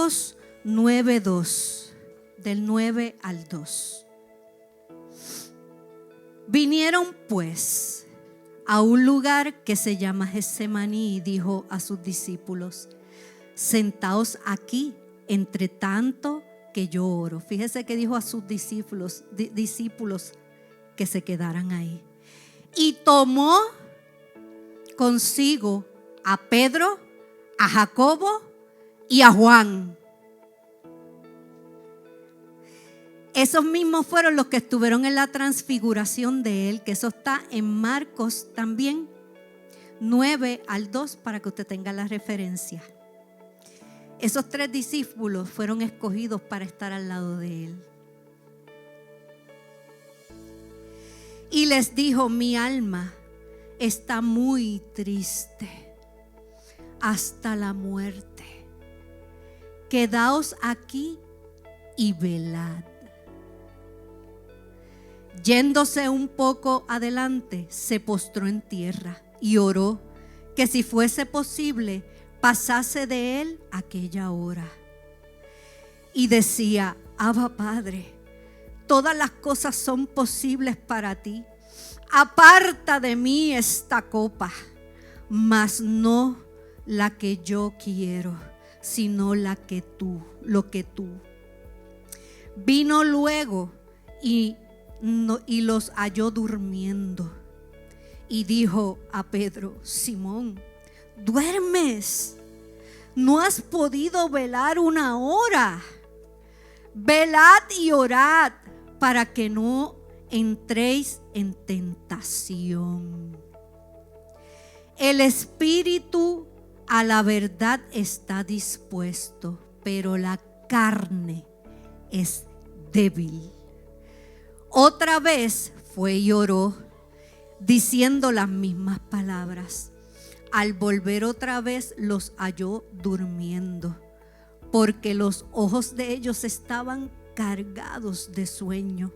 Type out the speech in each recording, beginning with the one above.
Marcos 9:2, del 9 al 2. Vinieron pues a un lugar que se llama Getsemaní y dijo a sus discípulos: sentaos aquí, entre tanto que yo oro. Fíjese que dijo a sus discípulos que se quedaran ahí. Y tomó consigo a Pedro, a Jacobo y a Juan. Esos mismos fueron los que estuvieron en la transfiguración de él, que eso está en Marcos también 9 al 2, para que usted tenga la referencia. Esos 3 discípulos fueron escogidos para estar al lado de él. Y les dijo: mi alma está muy triste hasta la muerte. Quedaos aquí y velad. Yéndose un poco adelante, se postró en tierra y oró que si fuese posible pasase de él aquella hora. Y decía: Abba, Padre, todas las cosas son posibles para ti. Aparta de mí esta copa, mas no la que yo quiero, sino lo que tú. Vino luego y los halló durmiendo. Y dijo a Pedro: Simón, ¿duermes? ¿No has podido velar una hora? Velad y orad para que no entréis en tentación. El espíritu a la verdad está dispuesto, pero la carne es débil. Otra vez fue y oró, diciendo las mismas palabras. Al volver otra vez los halló durmiendo, porque los ojos de ellos estaban cargados de sueño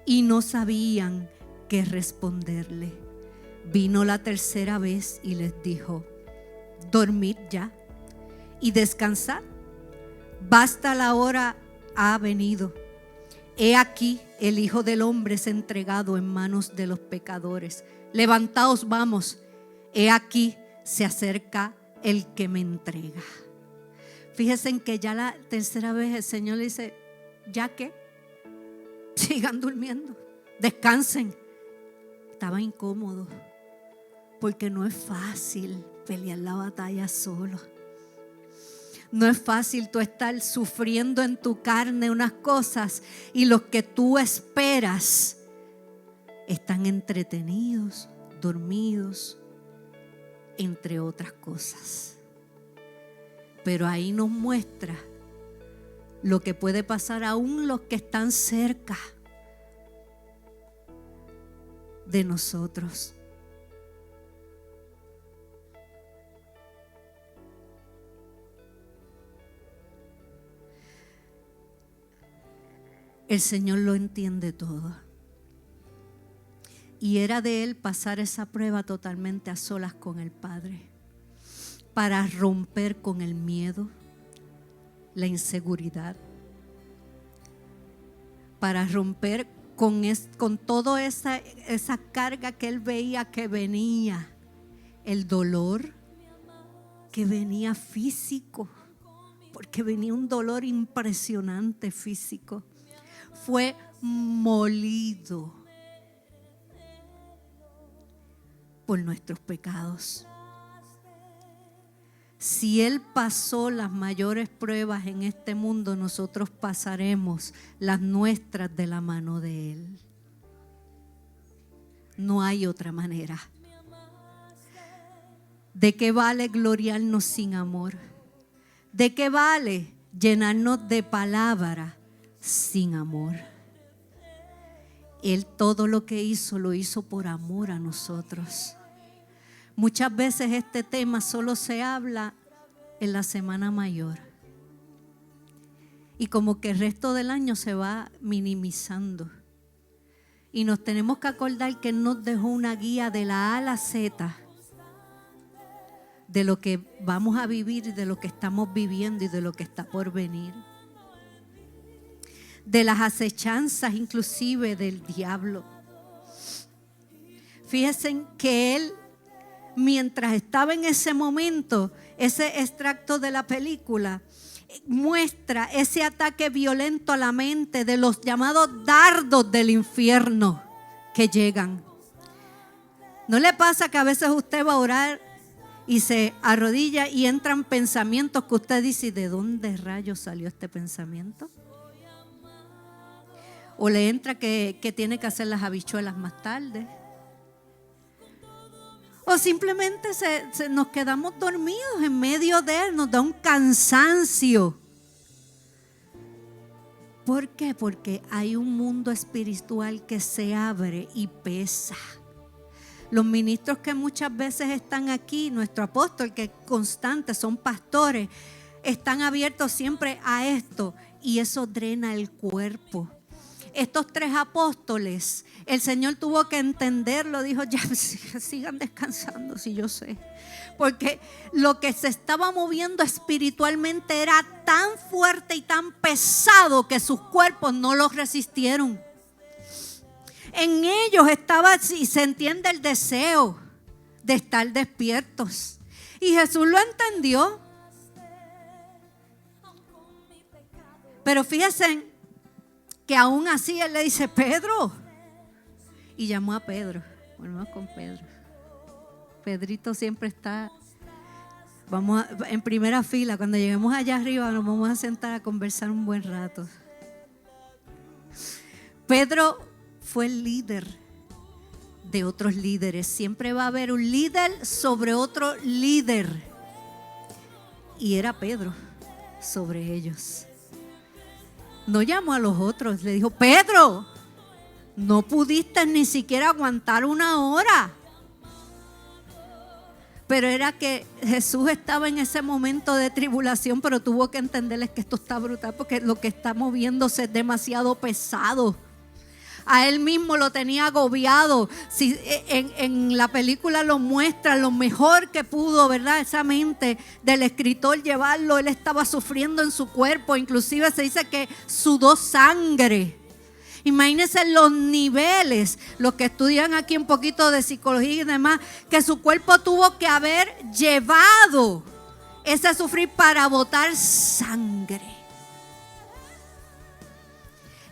y no sabían qué responderle. Vino la tercera vez y les dijo: dormid ya y descansad, basta, la hora ha venido. He aquí, el Hijo del Hombre es entregado en manos de los pecadores. Levantaos, vamos, he aquí se acerca el que me entrega. Fíjense en que ya la tercera vez el Señor le dice: ¿ya qué? Sigan durmiendo, descansen. Estaba incómodo, porque no es fácil pelear la batalla solo. No es fácil tú estar sufriendo en tu carne unas cosas y los que tú esperas están entretenidos, dormidos, entre otras cosas. Pero ahí nos muestra lo que puede pasar aún los que están cerca de nosotros. El Señor lo entiende todo. Y era de Él pasar esa prueba totalmente a solas con el Padre, para romper con el miedo, la inseguridad, para romper con toda esa carga que Él veía que venía, el dolor que venía físico, porque venía un dolor impresionante físico. Fue molido por nuestros pecados. Si Él pasó las mayores pruebas en este mundo, nosotros pasaremos las nuestras de la mano de Él. No hay otra manera. ¿De qué vale gloriarnos sin amor? ¿De qué vale llenarnos de palabra sin amor? Él todo lo que hizo, lo hizo por amor a nosotros. Muchas veces este tema solo se habla en la Semana Mayor. Y como que el resto del año se va minimizando. Y nos tenemos que acordar que Él nos dejó una guía de la A a la Z de lo que vamos a vivir, de lo que estamos viviendo y de lo que está por venir. De las acechanzas inclusive del diablo. Fíjense que él, mientras estaba en ese momento, ese extracto de la película muestra ese ataque violento a la mente de los llamados dardos del infierno que llegan. ¿No le pasa que a veces usted va a orar y se arrodilla y entran pensamientos que usted dice, ¿de dónde rayos salió este pensamiento? O le entra que tiene que hacer las habichuelas más tarde. O simplemente nos quedamos dormidos en medio de él, nos da un cansancio. ¿Por qué? Porque hay un mundo espiritual que se abre y pesa. Los ministros que muchas veces están aquí, nuestro apóstol que es constante, son pastores, están abiertos siempre a esto y eso drena el cuerpo. Estos 3 apóstoles, el Señor tuvo que entenderlo, dijo, ya sigan descansando, si yo sé. Porque lo que se estaba moviendo espiritualmente era tan fuerte y tan pesado que sus cuerpos no los resistieron. En ellos estaba, si se entiende, el deseo de estar despiertos. Y Jesús lo entendió. Pero fíjense que aún así él le dice, Pedro. Y llamó a Pedro. Volvemos con Pedro. Pedrito siempre está, en primera fila. Cuando lleguemos allá arriba nos vamos a sentar a conversar un buen rato. Pedro fue el líder de otros líderes. Siempre va a haber un líder sobre otro líder. Y era Pedro sobre ellos. No llamó a los otros, le dijo, Pedro, no pudiste ni siquiera aguantar 1 hora. Pero era que Jesús estaba en ese momento de tribulación, pero tuvo que entenderles que esto está brutal porque lo que está moviéndose es demasiado pesado. A él mismo lo tenía agobiado. Si en la película lo muestra lo mejor que pudo, ¿verdad? Esa mente del escritor llevarlo. Él estaba sufriendo en su cuerpo. Inclusive se dice que sudó sangre. Imagínense los niveles, los que estudian aquí un poquito de psicología y demás, que su cuerpo tuvo que haber llevado ese sufrir para botar sangre.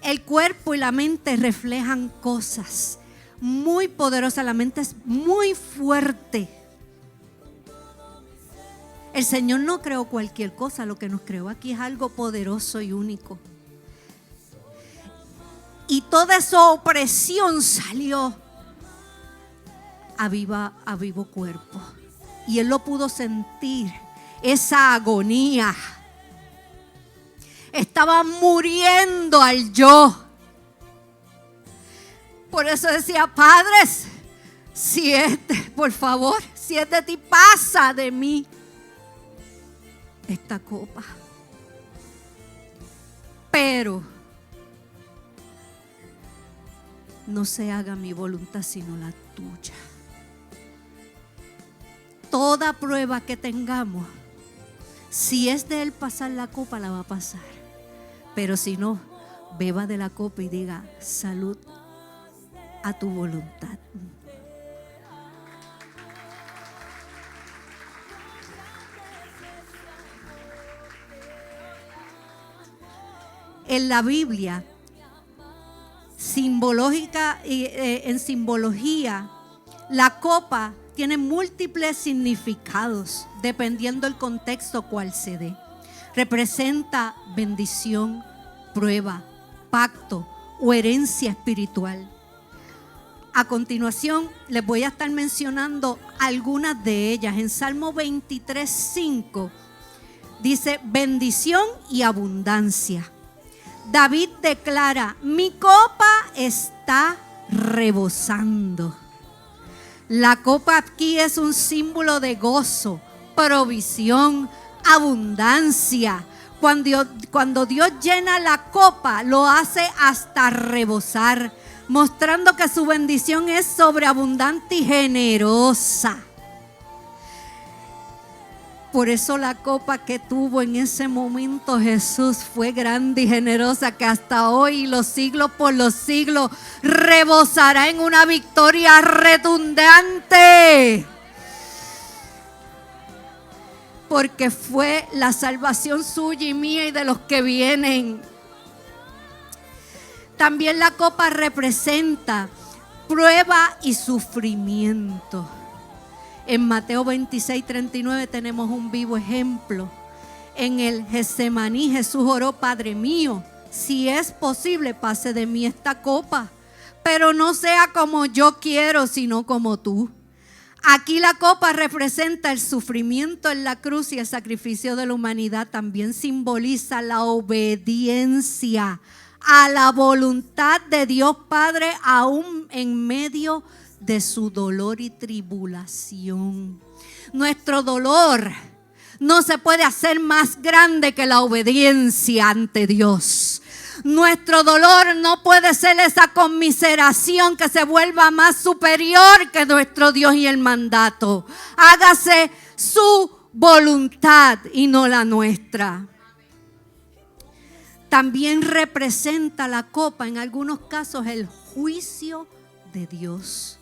El cuerpo y la mente reflejan cosas muy poderosas. La mente es muy fuerte. El Señor no creó cualquier cosa. Lo que nos creó aquí es algo poderoso y único. Y toda esa opresión salió a vivo cuerpo. Y Él lo pudo sentir. Esa agonía. Estaba muriendo al yo. Por eso decía, padres, por favor, si es de ti, pasa de mí esta copa. Pero no se haga mi voluntad sino la tuya. Toda prueba que tengamos, si es de Él pasar la copa, la va a pasar. Pero si no, beba de la copa y diga, salud a tu voluntad. En la Biblia, en simbología, la copa tiene múltiples significados dependiendo del contexto cual se dé. Representa bendición, prueba, pacto o herencia espiritual. A continuación les voy a estar mencionando algunas de ellas. En Salmo 23:5 dice bendición y abundancia. David declara, mi copa está rebosando. La copa aquí es un símbolo de gozo, provisión, abundancia. Cuando Dios llena la copa, lo hace hasta rebosar, mostrando que su bendición es sobreabundante y generosa. Por eso la copa que tuvo en ese momento Jesús fue grande y generosa, que hasta hoy, los siglos por los siglos, rebosará en una victoria redundante. Porque fue la salvación suya y mía y de los que vienen. También la copa representa prueba y sufrimiento. En Mateo 26:39 tenemos un vivo ejemplo. En el Getsemaní Jesús oró: Padre mío, si es posible, pase de mí esta copa, pero no sea como yo quiero, sino como tú. Aquí la copa representa el sufrimiento en la cruz y el sacrificio de la humanidad. También simboliza la obediencia a la voluntad de Dios Padre, aún en medio de su dolor y tribulación. Nuestro dolor no se puede hacer más grande que la obediencia ante Dios. Nuestro dolor no puede ser esa conmiseración que se vuelva más superior que nuestro Dios y el mandato. Hágase su voluntad y no la nuestra. También representa la copa en algunos casos el juicio de Dios.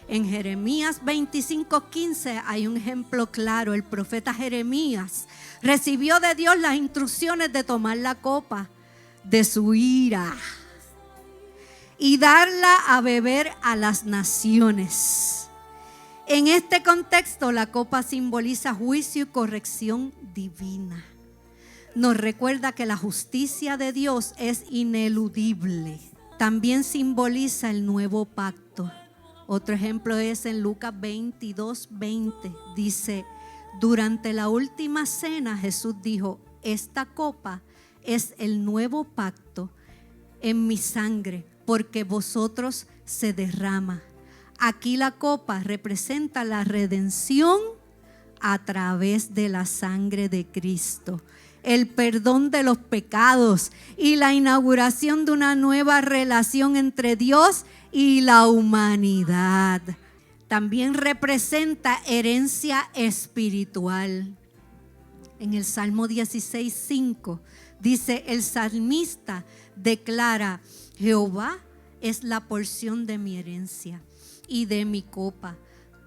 En Jeremías 25:15 hay un ejemplo claro. El profeta Jeremías recibió de Dios las instrucciones de tomar la copa de su ira y darla a beber a las naciones. En este contexto, la copa simboliza juicio y corrección divina. Nos recuerda que la justicia de Dios es ineludible. También simboliza el nuevo pacto. Otro ejemplo es en Lucas 22:20. Dice: durante la última cena Jesús dijo: esta copa es el nuevo pacto en mi sangre, porque vosotros se derrama. Aquí la copa representa la redención a través de la sangre de Cristo, el perdón de los pecados y la inauguración de una nueva relación entre Dios y la humanidad. También representa herencia espiritual. En el Salmo 16:5 dice: el salmista declara: Jehová es la porción de mi herencia y de mi copa.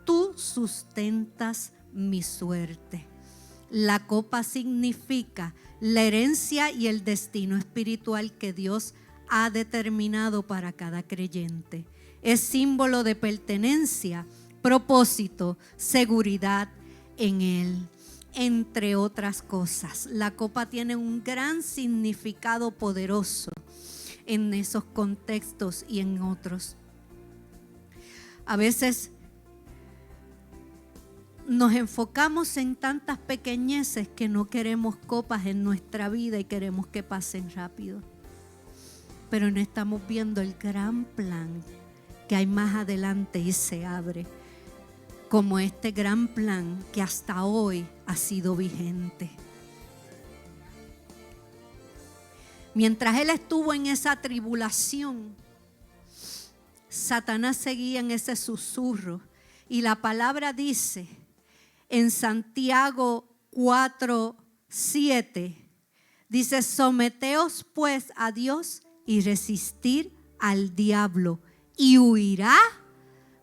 Tú sustentas mi suerte. La copa significa la herencia y el destino espiritual que Dios ha determinado para cada creyente. Es símbolo de pertenencia, propósito, seguridad en Él, entre otras cosas. La copa tiene un gran significado poderoso en esos contextos y en otros. A veces nos enfocamos en tantas pequeñeces que no queremos copas en nuestra vida y queremos que pasen rápido. Pero no estamos viendo el gran plan que hay más adelante y se abre, como este gran plan que hasta hoy ha sido vigente. Mientras él estuvo en esa tribulación, Satanás seguía en ese susurro, y la palabra dice en Santiago 4:7, dice: someteos pues a Dios y resistir al diablo y huirá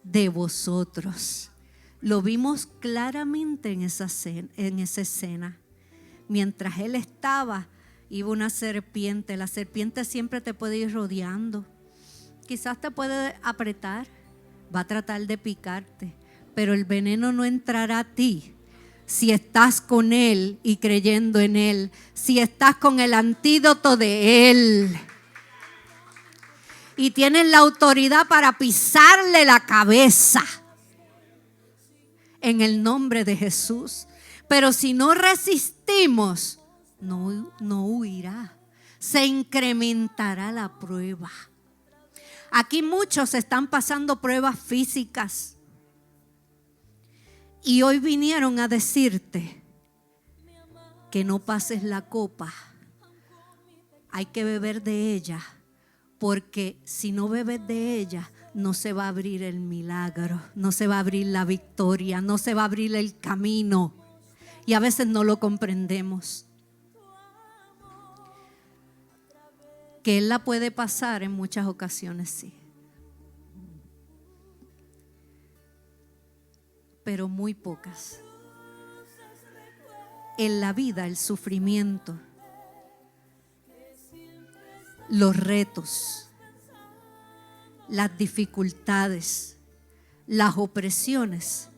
de vosotros. Lo vimos claramente en esa escena. Mientras él estaba, iba una serpiente. La serpiente siempre te puede ir rodeando. Quizás te puede apretar, va a tratar de picarte, pero el veneno no entrará a ti si estás con Él y creyendo en Él, si estás con el antídoto de Él y tienes la autoridad para pisarle la cabeza en el nombre de Jesús. Pero si no resistimos, no huirá, se incrementará la prueba. Aquí muchos están pasando pruebas físicas y hoy vinieron a decirte que no pases la copa. Hay que beber de ella, porque si no bebes de ella, no se va a abrir el milagro, no se va a abrir la victoria, no se va a abrir el camino. y a veces no lo comprendemos. Que Él la puede pasar en muchas ocasiones, sí. Pero muy pocas. En la vida, el sufrimiento, los retos, las dificultades, las opresiones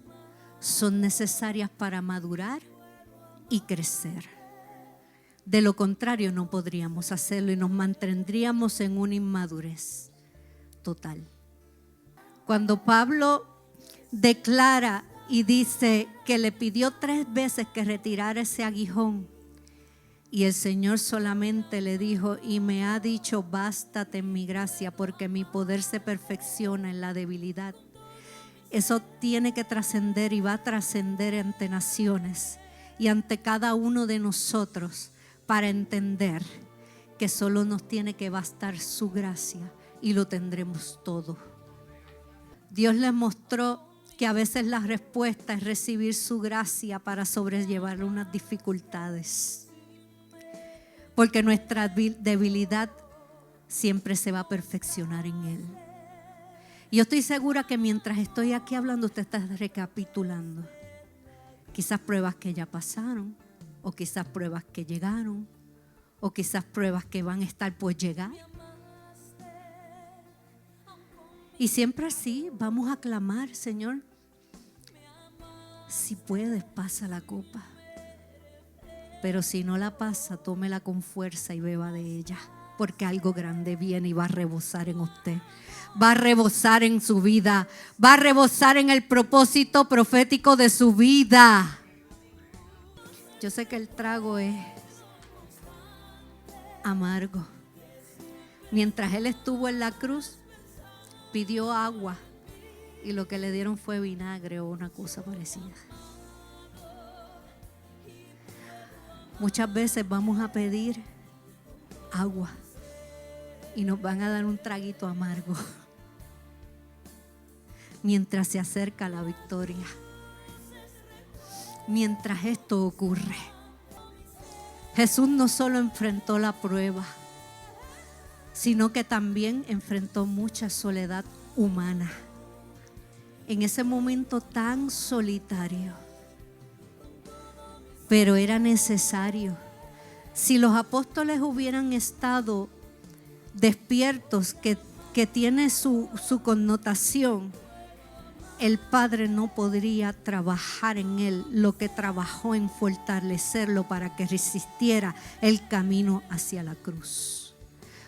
son necesarias para madurar y crecer. De lo contrario, no podríamos hacerlo y nos mantendríamos en una inmadurez total. Cuando Pablo declara y dice que le pidió 3 veces que retirara ese aguijón, y el Señor solamente le dijo: y me ha dicho, bástate en mi gracia, porque mi poder se perfecciona en la debilidad. Eso tiene que trascender y va a trascender ante naciones y ante cada uno de nosotros, para entender que solo nos tiene que bastar su gracia y lo tendremos todo. Dios les mostró que a veces la respuesta es recibir su gracia para sobrellevar unas dificultades. Porque nuestra debilidad siempre se va a perfeccionar en Él. Y yo estoy segura que mientras estoy aquí hablando, usted está recapitulando. Quizás pruebas que ya pasaron, o quizás pruebas que llegaron, o quizás pruebas que van a estar por llegar. Y siempre así vamos a clamar: Señor, si puedes, pasa la copa. Pero si no la pasa, tómela con fuerza y beba de ella, porque algo grande viene y va a rebosar en usted. Va a rebosar en su vida. Va a rebosar en el propósito profético de su vida. Yo sé que el trago es amargo. Mientras Él estuvo en la cruz, pidió agua y lo que le dieron fue vinagre o una cosa parecida. Muchas veces vamos a pedir agua y nos van a dar un traguito amargo mientras se acerca la victoria. Mientras esto ocurre, Jesús no solo enfrentó la prueba, sino que también enfrentó mucha soledad humana. En ese momento tan solitario, pero era necesario. Si los apóstoles hubieran estado despiertos, que tiene su connotación, el Padre no podría trabajar en él lo que trabajó en fortalecerlo para que resistiera el camino hacia la cruz.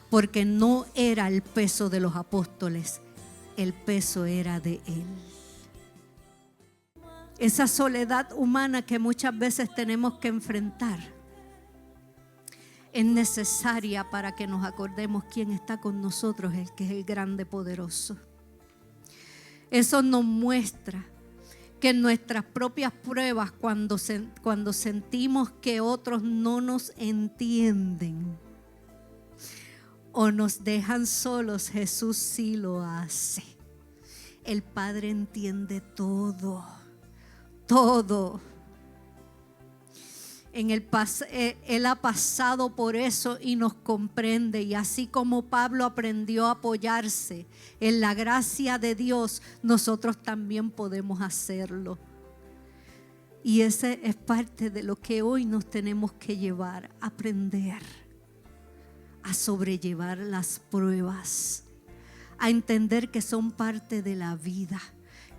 Porque no era el peso de los apóstoles, el peso era de él. Esa soledad humana que muchas veces tenemos que enfrentar es necesaria para que nos acordemos quién está con nosotros, el que es el grande poderoso. Eso nos muestra que en nuestras propias pruebas, cuando sentimos que otros no nos entienden o nos dejan solos, Jesús sí lo hace. El Padre entiende todo. Todo. Él ha pasado por eso y nos comprende. Y así como Pablo aprendió a apoyarse en la gracia de Dios, nosotros también podemos hacerlo. Y ese es parte de lo que hoy nos tenemos que llevar, aprender a sobrellevar las pruebas, a entender que son parte de la vida,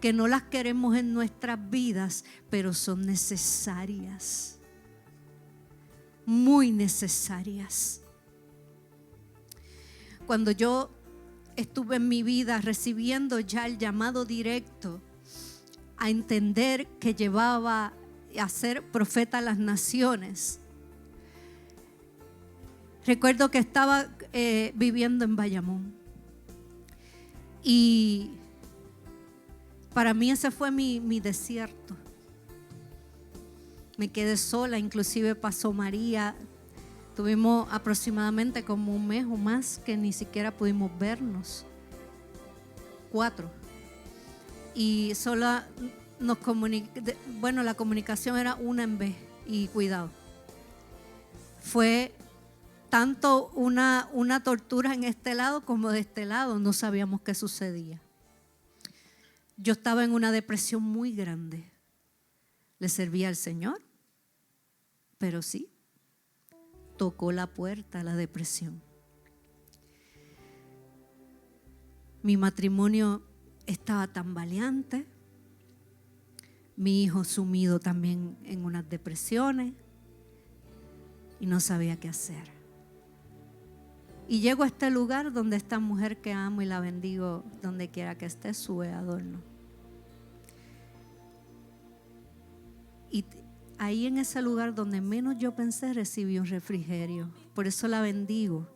que no las queremos en nuestras vidas, pero son necesarias. Muy necesarias. Cuando yo estuve en mi vida recibiendo ya el llamado directo a entender que llevaba a ser profeta a las naciones, recuerdo que estaba viviendo en Bayamón y para mí ese fue mi desierto. Me quedé sola, inclusive pasó María. Tuvimos aproximadamente como un mes o más que ni siquiera pudimos vernos. 4. Y solo la comunicación era una en vez. Y cuidado, fue tanto una tortura en este lado como de este lado, no sabíamos qué sucedía. Yo estaba en una depresión muy grande. Le servía al Señor, pero sí, tocó la puerta a la depresión. Mi matrimonio estaba tambaleante, mi hijo sumido también en unas depresiones y no sabía qué hacer. Y llego a este lugar donde esta mujer que amo y la bendigo donde quiera que esté, sube adorno. Y ahí en ese lugar donde menos yo pensé, recibí un refrigerio. Por eso la bendigo.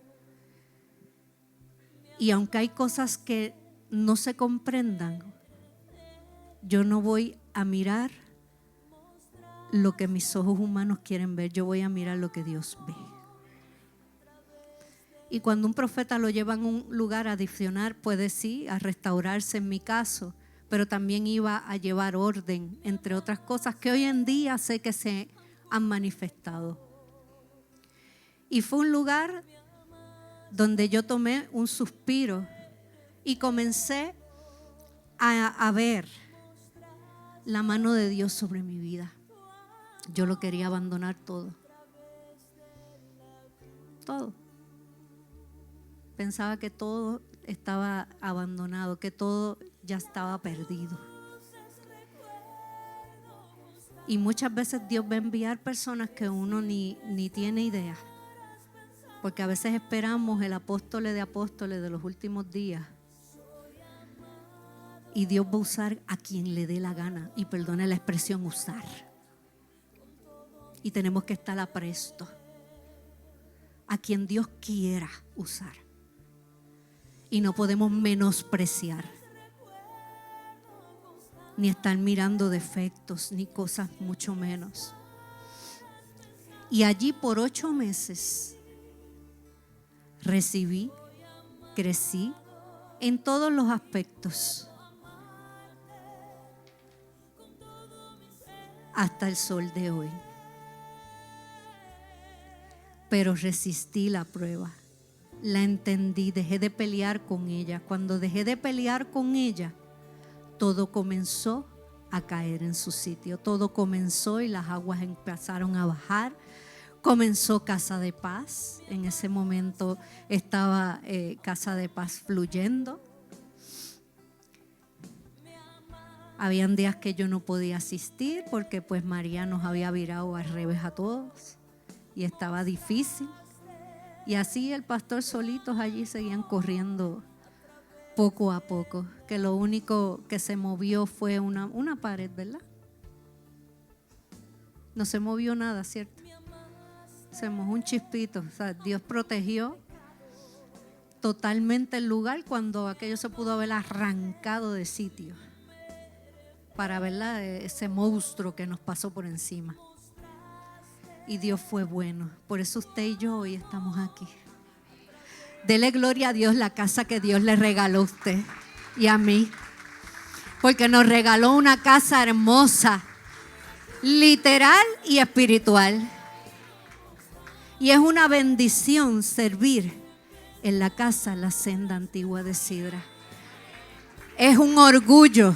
Y aunque hay cosas que no se comprendan, yo no voy a mirar lo que mis ojos humanos quieren ver, yo voy a mirar lo que Dios ve. Y cuando un profeta lo lleva a un lugar a adicionar, puede sí, a restaurarse en mi caso, pero también iba a llevar orden, entre otras cosas que hoy en día sé que se han manifestado. Y fue un lugar donde yo tomé un suspiro y comencé a ver la mano de Dios sobre mi vida. Yo lo quería abandonar todo. Todo. Pensaba que todo estaba abandonado, que todo ya estaba perdido. Y muchas veces Dios va a enviar personas que uno ni tiene idea. Porque a veces esperamos el apóstol de apóstoles de los últimos días. Y Dios va a usar a quien le dé la gana. Y perdone la expresión usar. Y tenemos que estar apresto a quien Dios quiera usar. Y no podemos menospreciar, ni estar mirando defectos, ni cosas mucho menos. Y allí por 8 meses recibí, crecí en todos los aspectos. Hasta el sol de hoy. Pero resistí la prueba. La entendí, dejé de pelear con ella. Cuando dejé de pelear con ella, todo comenzó a caer en su sitio. Todo comenzó y las aguas empezaron a bajar. Comenzó Casa de Paz. En ese momento estaba Casa de Paz fluyendo. Habían días que yo no podía asistir porque pues María nos había virado al revés a todos y estaba difícil. Y así el pastor solitos allí seguían corriendo poco a poco, que lo único que se movió fue una pared, ¿verdad? No se movió nada, ¿cierto? Se mojó un chispito. O sea, Dios protegió totalmente el lugar cuando aquello se pudo haber arrancado de sitio para ver ese monstruo que nos pasó por encima. Y Dios fue bueno. Por eso usted y yo hoy estamos aquí. Dele gloria a Dios la casa que Dios le regaló a usted y a mí. Porque nos regaló una casa hermosa, literal y espiritual. Y es una bendición servir en la casa La Senda Antigua de Sidra. Es un orgullo.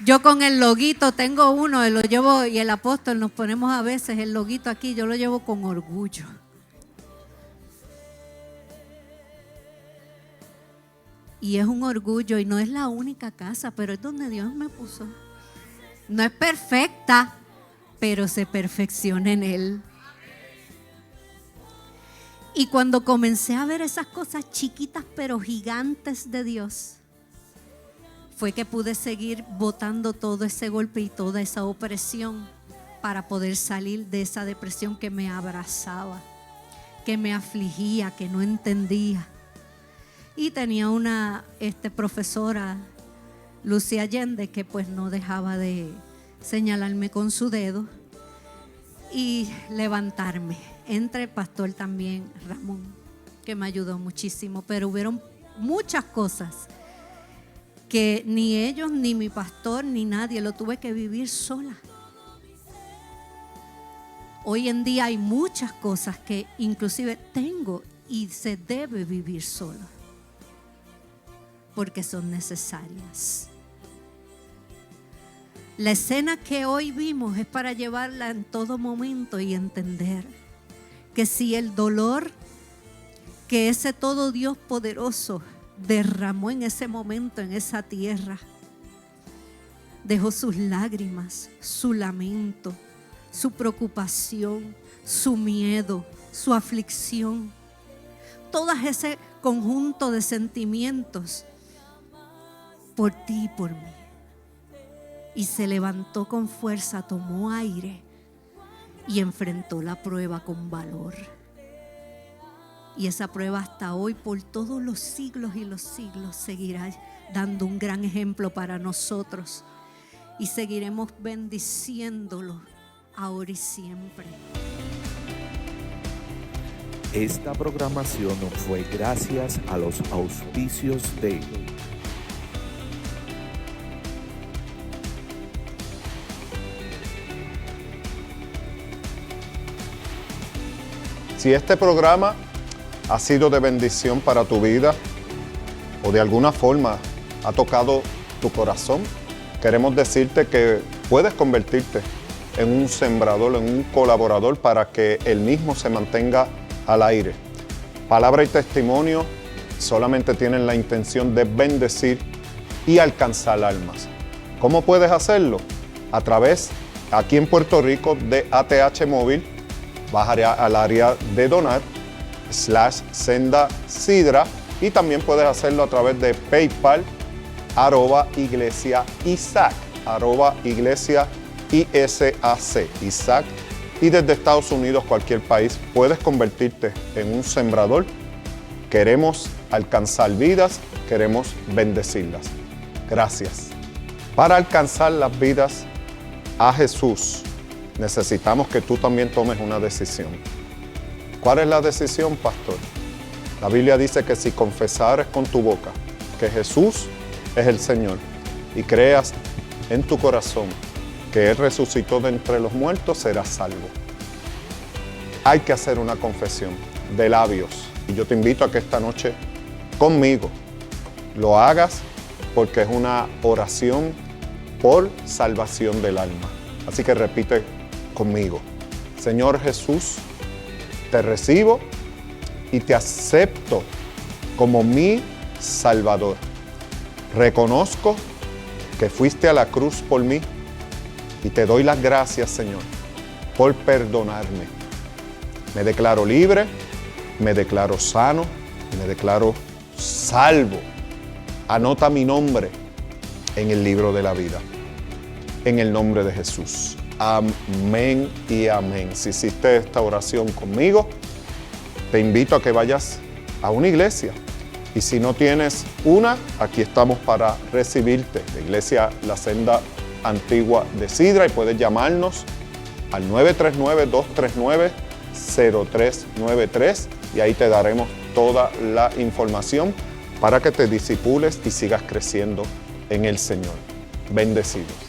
Yo con el loguito tengo uno, lo llevo, y el apóstol nos ponemos a veces el loguito aquí, yo lo llevo con orgullo. Y es un orgullo y no es la única casa, pero es donde Dios me puso. No es perfecta, pero se perfecciona en Él. Y cuando comencé a ver esas cosas chiquitas pero gigantes de Dios, fue que pude seguir botando todo ese golpe y toda esa opresión para poder salir de esa depresión que me abrazaba, que me afligía, que no entendía. Y tenía una profesora, Lucy Allende, que pues no dejaba de señalarme con su dedo y levantarme. Entre el pastor también, Ramón, que me ayudó muchísimo, pero hubieron muchas cosas que ni ellos, ni mi pastor, ni nadie, lo tuve que vivir sola. Hoy en día hay muchas cosas que inclusive tengo y se debe vivir solo, porque son necesarias. La escena que hoy vimos es para llevarla en todo momento y entender que si el dolor que ese todo Dios poderoso derramó en ese momento en esa tierra, dejó sus lágrimas, su lamento, su preocupación, su miedo, su aflicción, todo ese conjunto de sentimientos por ti y por mí. Y se levantó con fuerza, tomó aire y enfrentó la prueba con valor. Y esa prueba hasta hoy, por todos los siglos y los siglos, seguirá dando un gran ejemplo para nosotros. Y seguiremos bendiciéndolo ahora y siempre. Esta programación fue gracias a los auspicios de Si este programa ha sido de bendición para tu vida o de alguna forma ha tocado tu corazón, queremos decirte que puedes convertirte en un sembrador, en un colaborador para que el mismo se mantenga al aire. Palabra y testimonio solamente tienen la intención de bendecir y alcanzar almas. ¿Cómo puedes hacerlo? A través, aquí en Puerto Rico, de ATH Móvil. Vas al área de donar, /Senda Sidra, y también puedes hacerlo a través de PayPal, @Iglesia Isaac, @Iglesia ISAC, Isaac. Y desde Estados Unidos, cualquier país, puedes convertirte en un sembrador. Queremos alcanzar vidas, queremos bendecirlas. Gracias. Para alcanzar las vidas a Jesús, necesitamos que tú también tomes una decisión. ¿Cuál es la decisión, pastor? La Biblia dice que si confesares con tu boca que Jesús es el Señor y creas en tu corazón que Él resucitó de entre los muertos, serás salvo. Hay que hacer una confesión de labios. Y yo te invito a que esta noche conmigo lo hagas, porque es una oración por salvación del alma. Así que repite conmigo: Señor Jesús, te recibo y te acepto como mi Salvador. Reconozco que fuiste a la cruz por mí y te doy las gracias, Señor, por perdonarme. Me declaro libre, me declaro sano, me declaro salvo. Anota mi nombre en el libro de la vida. En el nombre de Jesús. Amén y amén. Si hiciste esta oración conmigo, te invito a que vayas a una iglesia. Y si no tienes una, aquí estamos para recibirte. La iglesia La Senda Antigua de Sidra, y puedes llamarnos al 939-239-0393 y ahí te daremos toda la información para que te disipules y sigas creciendo en el Señor. Bendecidos.